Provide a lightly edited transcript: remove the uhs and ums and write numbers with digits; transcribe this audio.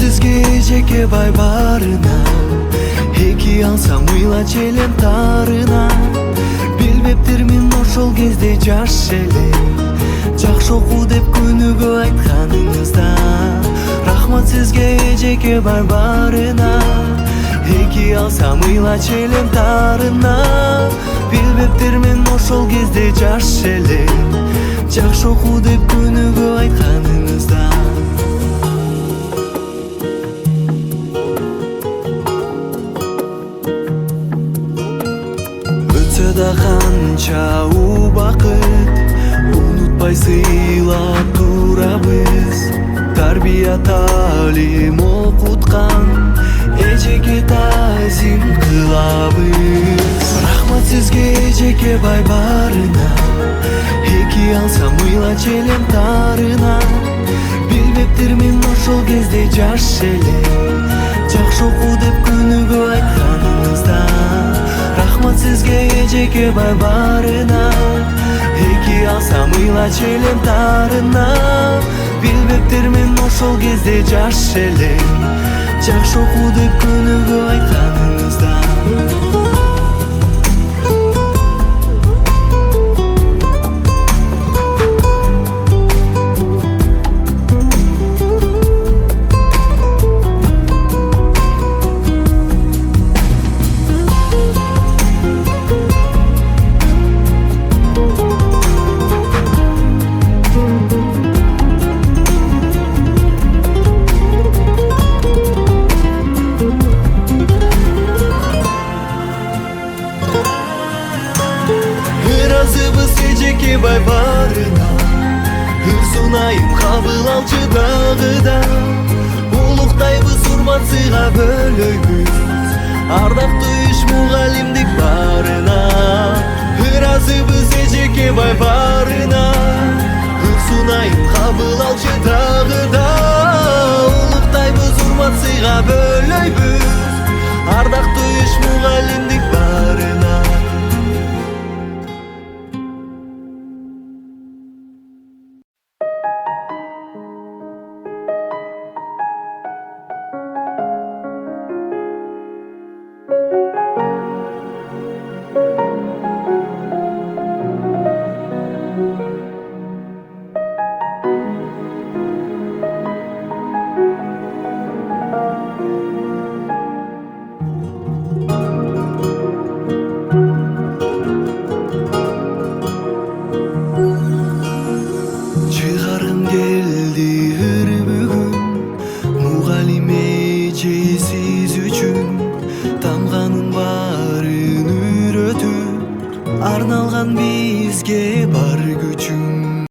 сизге жеке бай барына, эки алсам ыйла челем тарына. Билбептирмин ошол кезде жаш эле, жакшы окуу деп күнүгө айтканыңызда. Рахмат сизге жеке бай барына, эки алсам ыйла челем тарына. Билбептирмин ошол кезде жаш эле, жакшы окуу деп күнүгө айтканыңызда. Өтсө да канча убакыт, унутпай сыйлап турабыз. Тарбия талим окуткан эжеке тазим кылабыз. Рахмат сизге жеке бай барына, эки алсам ыйла челем тарына. Билбептирмин ошол кезде жаш эле, жакшы окуу деп күнүгө айтканыңызда. Рахмат сизге жеке бай барына, эки алсам ыйла челем тарына. Билбептирмин ошол кезде жаш эле, жакшы окуу деп күнүгө айтканыңызда. Ыраазыбыз эжеке бай барына, ыр сунайым кабыл алчы дагы да. Улуктайбыз, урмат сыйга бөлөйбүз, ардактуу иш мугалимдик барына. Ыраазыбыз эжеке бай барына, ыр сунайым кабыл алчы дагы да. Улуктайбыз, урмат сыйга бөлөйбүз, ардактуу иш мугалимдик барына.